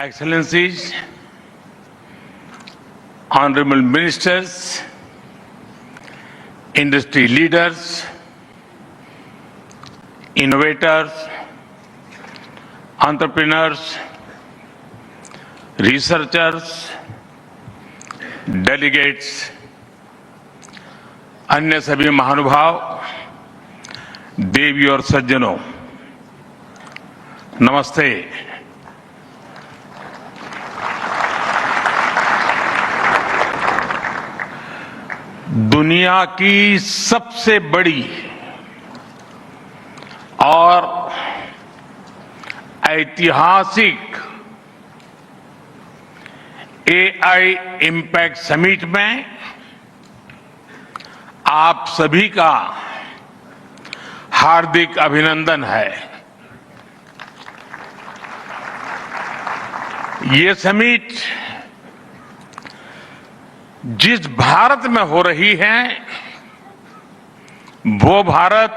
Excellencies, Honorable Ministers, industry leaders, innovators, entrepreneurs, researchers, delegates, अन्य सभी महानुभाव, देवी और सज्जनों, नमस्ते। दुनिया की सबसे बड़ी और ऐतिहासिक एआई इम्पैक्ट समिट में आप सभी का हार्दिक अभिनंदन है। ये समिट जिस भारत में हो रही है वो भारत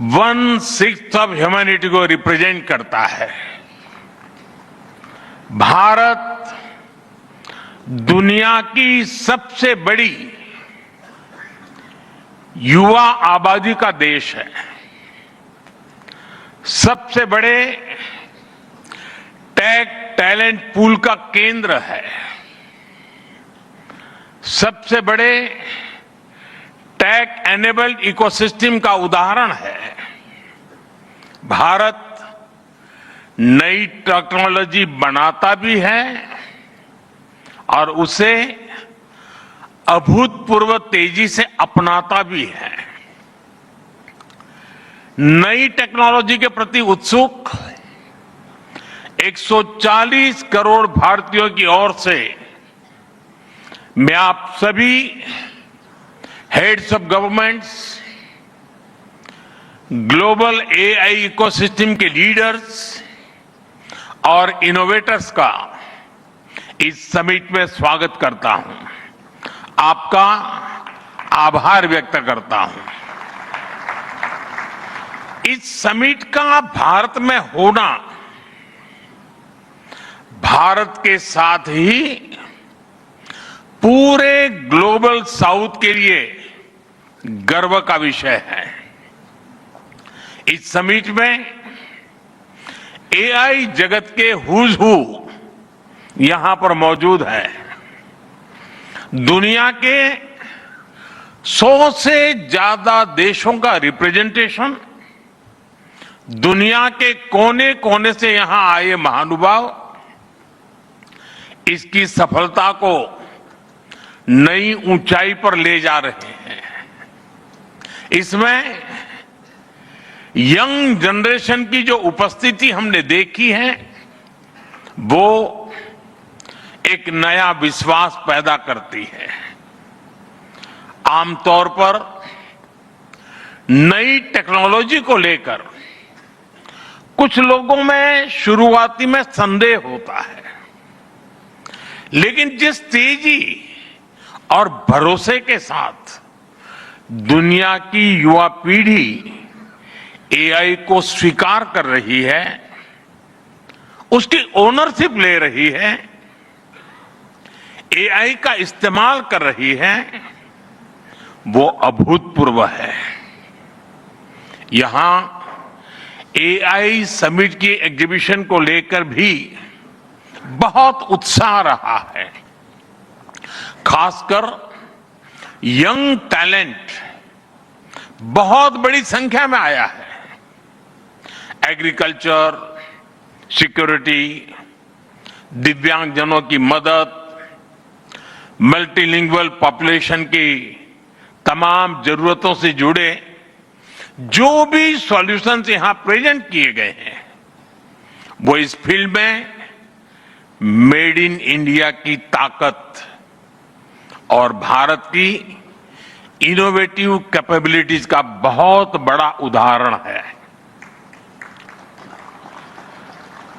1/6 ऑफ ह्यूमैनिटी को रिप्रेजेंट करता है। भारत दुनिया की सबसे बड़ी युवा आबादी का देश है, सबसे बड़े टेक टैलेंट पूल का केंद्र है, सबसे बड़े टेक एनेबल्ड इकोसिस्टम का उदाहरण है। भारत नई टेक्नोलॉजी बनाता भी है और उसे अभूतपूर्व तेजी से अपनाता भी है। नई टेक्नोलॉजी के प्रति उत्सुक 140 करोड़ भारतीयों की ओर से मैं आप सभी heads of governments, global AI ecosystem के लीडर्स और इनोवेटर्स का इस समिट में स्वागत करता हूं, आपका आभार व्यक्त करता हूं। इस समिट का भारत में होना भारत के साथ ही पूरे ग्लोबल साउथ के लिए गर्व का विषय है। इस समिट में एआई जगत के हुज हू यहां पर मौजूद है। दुनिया के 100 से ज्यादा देशों का रिप्रेजेंटेशन, दुनिया के कोने कोने से यहां आए महानुभाव इसकी सफलता को नई ऊंचाई पर ले जा रहे हैं। इसमें यंग जनरेशन की जो उपस्थिति हमने देखी है वो एक नया विश्वास पैदा करती है। आमतौर पर नई टेक्नोलॉजी को लेकर कुछ लोगों में शुरुआती में संदेह होता है, लेकिन जिस तेजी और भरोसे के साथ दुनिया की युवा पीढ़ी एआई को स्वीकार कर रही है, उसकी ओनरशिप ले रही है, एआई का इस्तेमाल कर रही है, वो अभूतपूर्व है। यहां एआई समिट की एग्जीबिशन को लेकर भी बहुत उत्साह रहा है। खासकर यंग टैलेंट बहुत बड़ी संख्या में आया है। एग्रीकल्चर, सिक्योरिटी, दिव्यांगजनों की मदद, मल्टीलिंगुअल पॉपुलेशन की तमाम जरूरतों से जुड़े जो भी सॉल्यूशंस यहां प्रेजेंट किए गए हैं वो इस फील्ड में मेड इन इंडिया की ताकत और भारत की इनोवेटिव कैपेबिलिटीज का बहुत बड़ा उदाहरण है।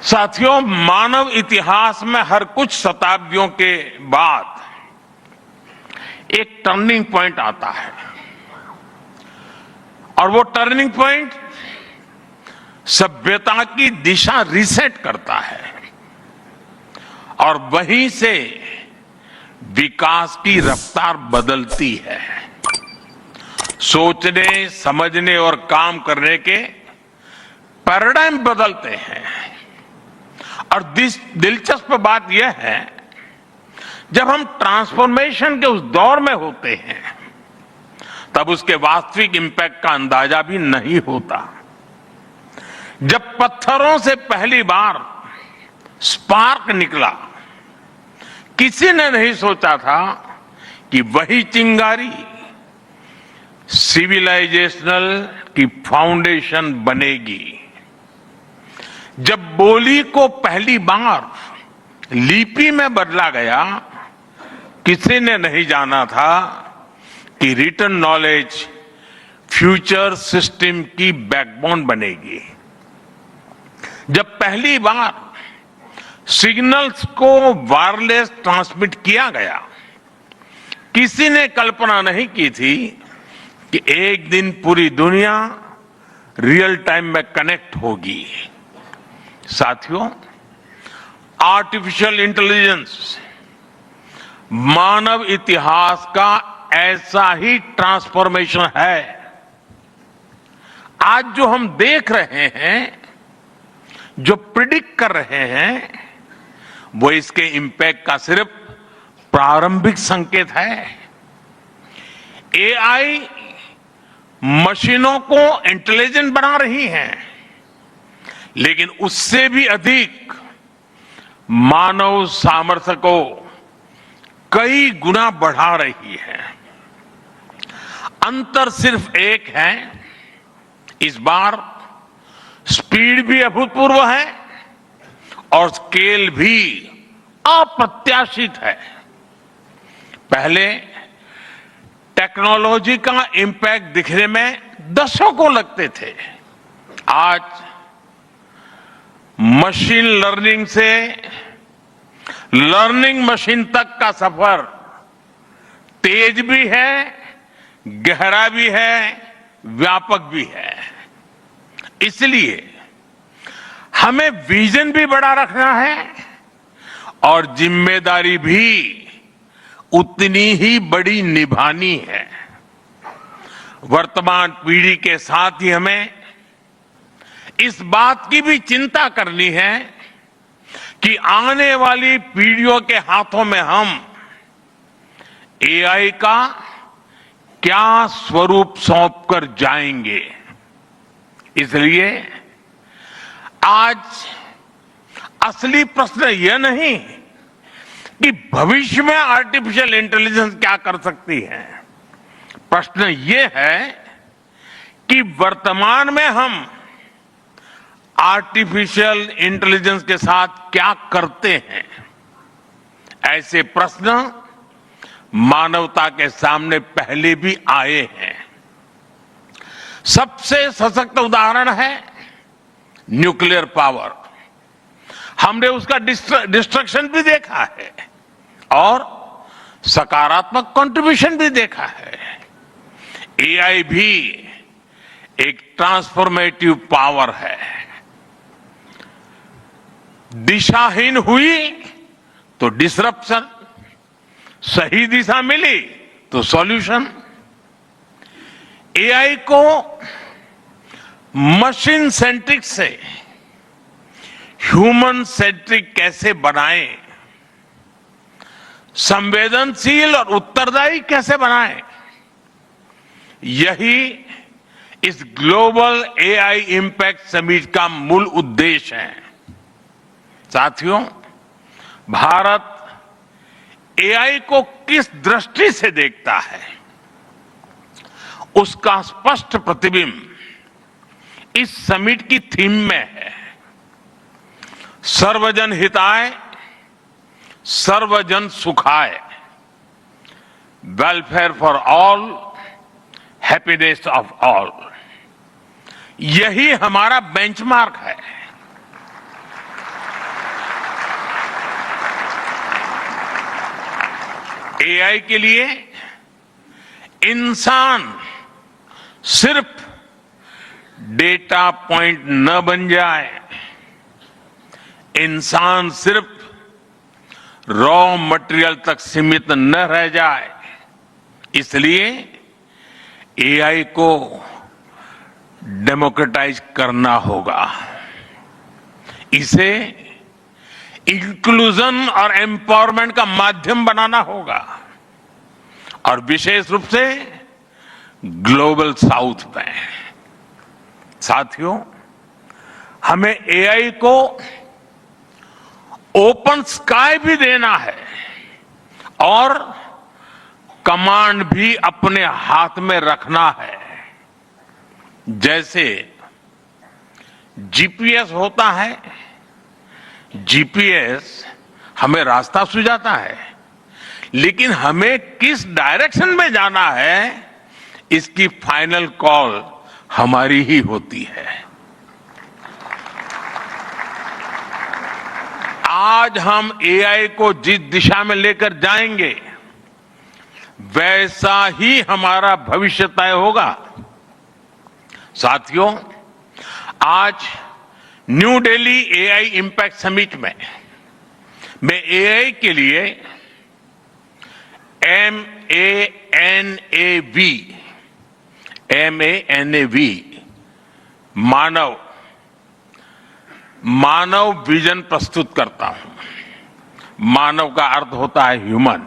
साथियों, मानव इतिहास में हर कुछ शताब्दियों के बाद एक टर्निंग पॉइंट आता है और वो टर्निंग पॉइंट सभ्यता की दिशा रीसेट करता है। और वहीं से विकास की रफ्तार बदलती है। सोचने, समझने और काम करने के पैराडाइम बदलते हैं। और दिलचस्प बात यह है, जब हम ट्रांसफॉर्मेशन के उस दौर में होते हैं तब उसके वास्तविक इंपैक्ट का अंदाजा भी नहीं होता। जब पत्थरों से पहली बार स्पार्क निकला, किसी ने नहीं सोचा था कि वही चिंगारी सिविलाइजेशनल की फाउंडेशन बनेगी। जब बोली को पहली बार लिपि में बदला गया, किसी ने नहीं जाना था कि रिटन नॉलेज फ्यूचर सिस्टम की बैकबोन बनेगी। जब पहली बार सिग्नल्स को वायरलेस ट्रांसमिट किया गया, किसी ने कल्पना नहीं की थी कि एक दिन पूरी दुनिया रियल टाइम में कनेक्ट होगी। साथियों, आर्टिफिशियल इंटेलिजेंस मानव इतिहास का ऐसा ही ट्रांसफॉर्मेशन है। आज जो हम देख रहे हैं, जो प्रिडिक्ट कर रहे हैं, वो इसके इंपैक्ट का सिर्फ प्रारंभिक संकेत है। एआई मशीनों को इंटेलिजेंट बना रही है, लेकिन उससे भी अधिक मानव सामर्थ्य को कई गुना बढ़ा रही है। अंतर सिर्फ एक है, इस बार स्पीड भी अभूतपूर्व है और स्केल भी अप्रत्याशित है। पहले टेक्नोलॉजी का इंपैक्ट दिखने में दशकों लगते थे। आज मशीन लर्निंग से लर्निंग मशीन तक का सफर तेज भी है, गहरा भी है, व्यापक भी है। इसलिए हमें विजन भी बड़ा रखना है और जिम्मेदारी भी उतनी ही बड़ी निभानी है। वर्तमान पीढ़ी के साथ ही हमें इस बात की भी चिंता करनी है कि आने वाली पीढ़ियों के हाथों में हम एआई का क्या स्वरूप सौंप कर जाएंगे। इसलिए आज असली प्रश्न यह नहीं कि भविष्य में आर्टिफिशियल इंटेलिजेंस क्या कर सकती है। प्रश्न यह है कि वर्तमान में हम आर्टिफिशियल इंटेलिजेंस के साथ क्या करते हैं। ऐसे प्रश्न मानवता के सामने पहले भी आए हैं। सबसे सशक्त उदाहरण है न्यूक्लियर पावर। हमने उसका डिस्ट्रक्शन भी देखा है और सकारात्मक कंट्रीब्यूशन भी देखा है। एआई भी एक ट्रांसफॉर्मेटिव पावर है। दिशाहीन हुई तो डिसरप्शन, सही दिशा मिली तो सॉल्यूशन। एआई को मशीन सेंट्रिक से ह्यूमन सेंट्रिक कैसे बनाएं, संवेदनशील और उत्तरदायी कैसे बनाएं, यही इस ग्लोबल एआई इंपैक्ट समिट का मूल उद्देश्य है। साथियों, भारत एआई को किस दृष्टि से देखता है, उसका स्पष्ट प्रतिबिंब इस समिट की थीम में है। सर्वजन हिताय, सर्वजन सुखाय, welfare for all, happiness of all. यही हमारा बेंचमार्क है। एआई के लिए इंसान सिर्फ डेटा पॉइंट न बन जाए, इंसान सिर्फ रॉ मटेरियल तक सीमित न रह जाए, इसलिए एआई को डेमोक्रेटाइज करना होगा। इसे इंक्लूजन और एम्पावरमेंट का माध्यम बनाना होगा, और विशेष रूप से ग्लोबल साउथ में। साथियों, हमें एआई को ओपन स्काई भी देना है और कमांड भी अपने हाथ में रखना है। जैसे जीपीएस होता है, जीपीएस हमें रास्ता सुझाता है, लेकिन हमें किस डायरेक्शन में जाना है इसकी फाइनल कॉल हमारी ही होती है। आज हम एआई को जिस दिशा में लेकर जाएंगे वैसा ही हमारा भविष्य तय होगा। साथियों, आज new Delhi AI impact summit में मैं एआई के लिए MANAV मानव विजन प्रस्तुत करता हूं। मानव का अर्थ होता है ह्यूमन,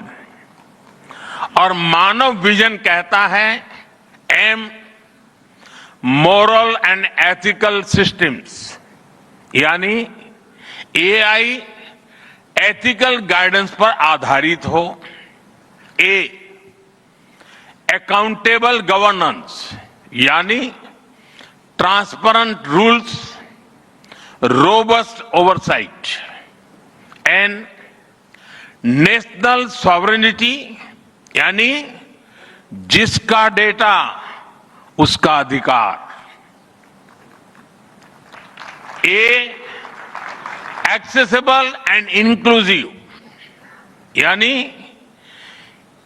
और मानव विजन कहता है M moral and ethical systems, यानी एआई एथिकल गाइडेंस पर आधारित हो। ए अकाउंटेबल गवर्नेंस, यानी transparent rules, robust oversight. And national sovereignty, यानी जिसका डेटा उसका अधिकार। ए एक्सेसिबल एंड इंक्लूसिव, यानी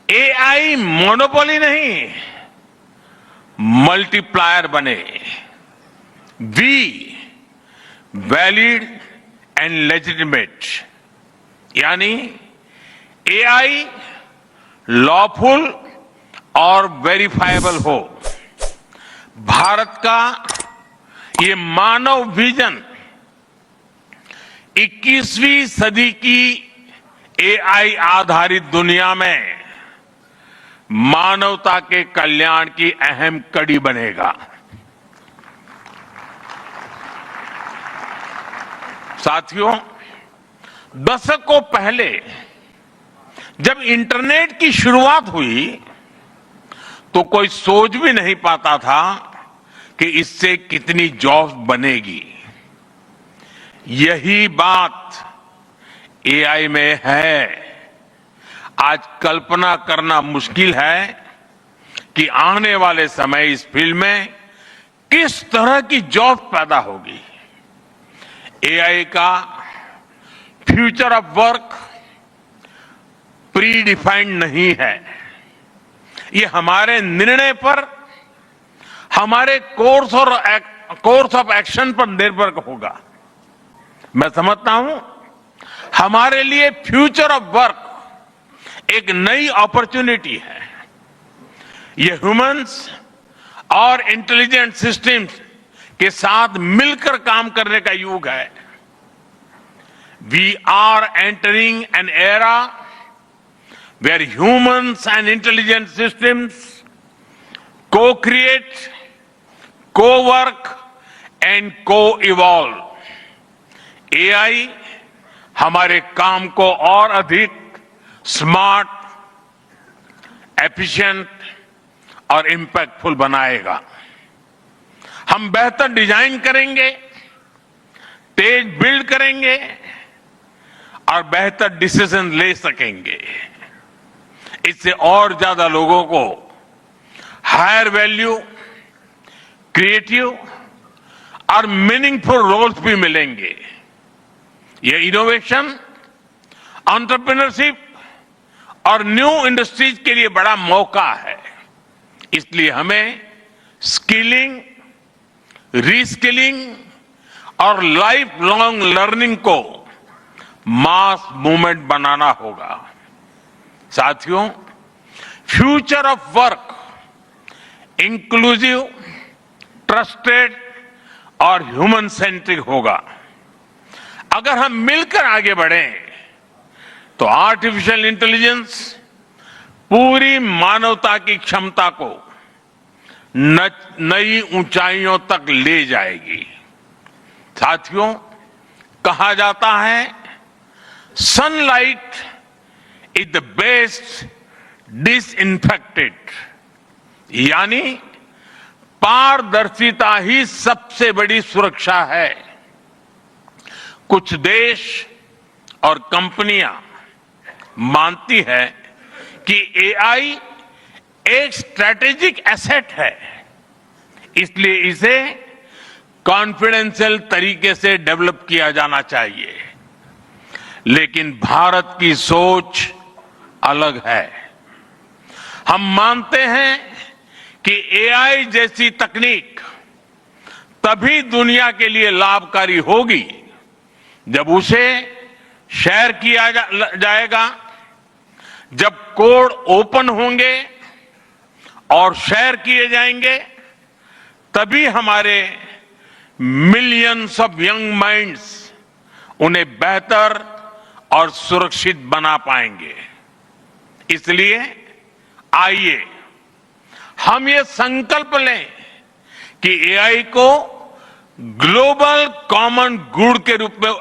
एआई मोनोपोली नहीं, मल्टीप्लायर बने। वी वैलिड एंड लेजिटिमेट, यानी एआई लॉफुल और वेरीफाइबल हो। भारत का ये मानव विजन 21वीं सदी की एआई आधारित दुनिया में मानवता के कल्याण की अहम कड़ी बनेगा। साथियों, दशकों पहले जब इंटरनेट की शुरुआत हुई तो कोई सोच भी नहीं पाता था कि इससे कितनी जॉब्स बनेगी। यही बात एआई में है। आज कल्पना करना मुश्किल है कि आने वाले समय इस फील्ड में किस तरह की जॉब पैदा होगी। एआई का future of work pre defined नहीं है। ये हमारे निर्णय पर, हमारे कोर्स ऑफ एक्शन पर निर्भर होगा। मैं समझता हूं हमारे लिए फ्यूचर ऑफ वर्क एक नई अपॉर्चुनिटी है। ये ह्यूमंस और इंटेलिजेंट सिस्टम्स के साथ मिलकर काम करने का युग है। We are entering an era where humans and intelligent systems co-create, co-work and co-evolve. AI हमारे काम को और अधिक स्मार्ट, एफिशिएंट और इंपैक्टफुल बनाएगा। हम बेहतर डिजाइन करेंगे, तेज बिल्ड करेंगे और बेहतर डिसीजन ले सकेंगे। इससे और ज्यादा लोगों को हायर वैल्यू, क्रिएटिव और मीनिंगफुल रोल्स भी मिलेंगे। ये इनोवेशन, एंटरप्रेन्योरशिप और न्यू इंडस्ट्रीज के लिए बड़ा मौका है। इसलिए हमें स्किलिंग, रीस्किलिंग और लाइफ लॉन्ग लर्निंग को मास मूवमेंट बनाना होगा। साथियों, future of work inclusive, trusted और ह्यूमन सेंट्रिक होगा। अगर हम मिलकर आगे बढ़ें तो आर्टिफिशियल इंटेलिजेंस पूरी मानवता की क्षमता को नई ऊंचाइयों तक ले जाएगी। साथियों, कहा जाता है sunlight is the best disinfected, यानी पारदर्शिता ही सबसे बड़ी सुरक्षा है। कुछ देश और कंपनियां मानती है कि एआई एक स्ट्रैटेजिक एसेट है, इसलिए इसे कॉन्फिडेंशियल तरीके से डेवलप किया जाना चाहिए। लेकिन भारत की सोच अलग है। हम मानते हैं कि एआई जैसी तकनीक तभी दुनिया के लिए लाभकारी होगी जब उसे शेयर किया जाएगा, जब कोड ओपन होंगे और शेयर किए जाएंगे, तभी हमारे मिलियंस ऑफ यंग माइंड्स उन्हें बेहतर और सुरक्षित बना पाएंगे। इसलिए आइए हम ये संकल्प लें कि एआई को ग्लोबल कॉमन गुड के रूप में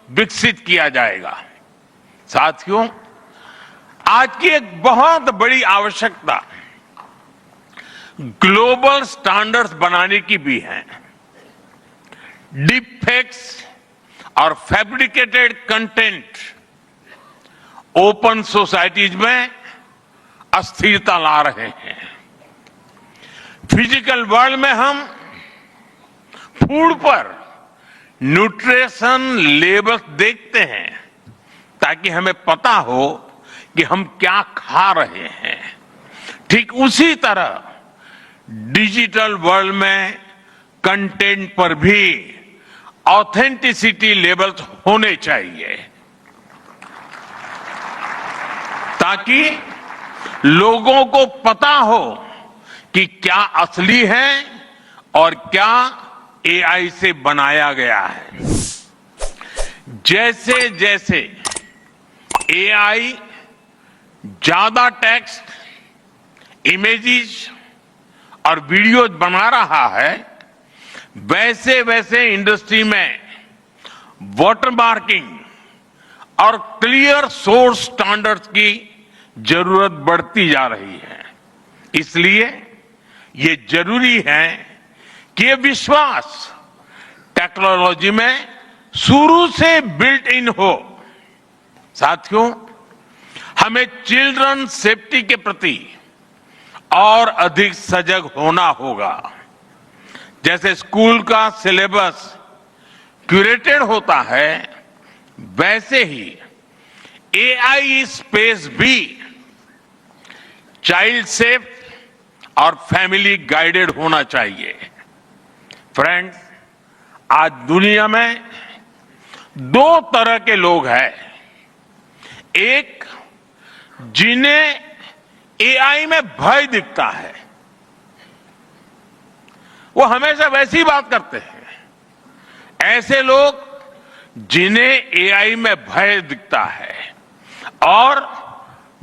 विकसित किया जाएगा। साथियों, आज की एक बहुत बड़ी आवश्यकता ग्लोबल स्टैंडर्ड्स बनाने की भी है। डीप फेक्स और फैब्रिकेटेड कंटेंट ओपन सोसाइटीज में अस्थिरता ला रहे हैं। फिजिकल वर्ल्ड में हम फूड पर न्यूट्रिशन लेबल्स देखते हैं ताकि हमें पता हो कि हम क्या खा रहे हैं। ठीक उसी तरह डिजिटल वर्ल्ड में कंटेंट पर भी ऑथेंटिसिटी लेबल्स होने चाहिए ताकि लोगों को पता हो कि क्या असली है और क्या एआई से बनाया गया है। जैसे जैसे एआई ज्यादा टेक्स्ट, इमेजेस और वीडियोज बना रहा है, वैसे वैसे इंडस्ट्री में वाटरमार्किंग और क्लियर सोर्स स्टैंडर्ड्स की जरूरत बढ़ती जा रही है। इसलिए ये जरूरी है कि ये विश्वास टेक्नोलॉजी में शुरू से बिल्ट इन हो। साथियों, हमें चिल्ड्रन सेफ्टी के प्रति और अधिक सजग होना होगा। जैसे स्कूल का सिलेबस क्यूरेटेड होता है, वैसे ही एआई स्पेस भी चाइल्ड सेफ और फैमिली गाइडेड होना चाहिए। फ्रेंड्स, आज दुनिया में दो तरह के लोग हैं। एक, जिन्हें एआई में भय दिखता है, वो हमेशा वैसी बात करते हैं। ऐसे लोग जिन्हें एआई में भय दिखता है, और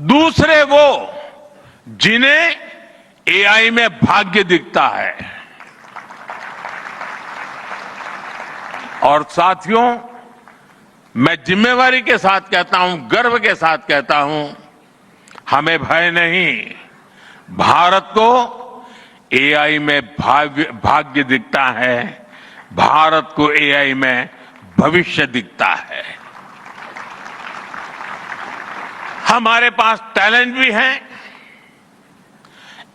दूसरे वो जिन्हें एआई में भाग्य दिखता है। और साथियों, मैं जिम्मेवारी के साथ कहता हूं, गर्व के साथ कहता हूं, हमें भय नहीं, भारत को एआई में भाग्य दिखता है, भारत को एआई में भविष्य दिखता है। हमारे पास टैलेंट भी है,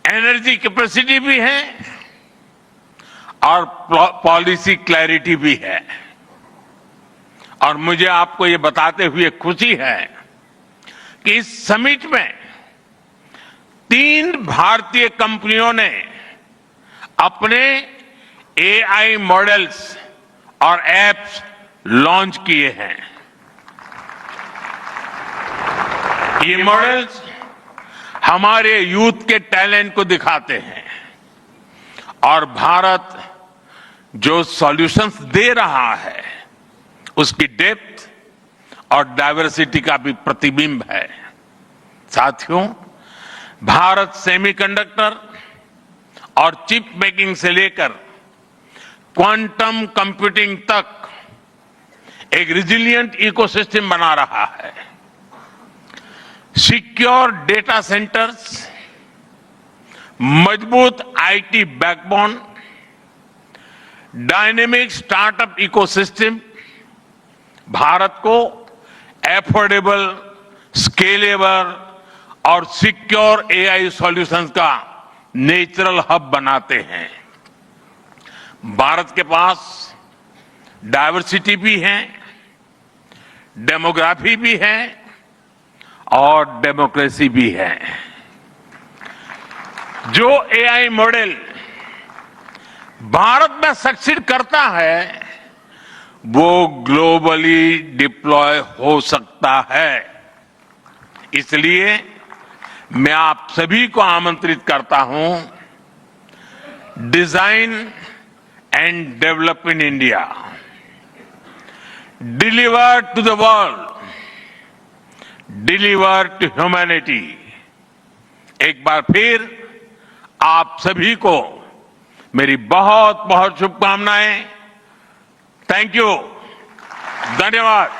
एनर्जी कैपेसिटी भी है और पॉलिसी क्लैरिटी भी है। और मुझे आपको ये बताते हुए खुशी है कि इस समिट में 3 भारतीय कंपनियों ने अपने एआई मॉडल्स और एप्स लॉन्च किए हैं। ये मॉडल्स हमारे यूथ के टैलेंट को दिखाते हैं और भारत जो सॉल्यूशंस दे रहा है उसकी डेप्थ और डाइवर्सिटी का भी प्रतिबिंब है। साथियों, भारत सेमीकंडक्टर और चिप मेकिंग से लेकर क्वांटम कंप्यूटिंग तक एक रिजिलियंट इकोसिस्टम बना रहा है। सिक्योर डेटा सेंटर्स, मजबूत IT backbone, dynamic startup ecosystem Bharat को एफोर्डेबल, स्केलेबल और सिक्योर एआई सॉल्यूशंस का नेचुरल हब बनाते हैं। भारत के पास डाइवर्सिटी भी है, डेमोग्राफी भी है और डेमोक्रेसी भी है। जो एआई मॉडल भारत में सक्सीड करता है वो ग्लोबली डिप्लॉय हो सकता है। इसलिए मैं आप सभी को आमंत्रित करता हूं, design and develop in India, deliver to the world, deliver to humanity. एक बार फिर आप सभी को मेरी बहुत बहुत शुभकामनाएं। थैंक यू, धन्यवाद।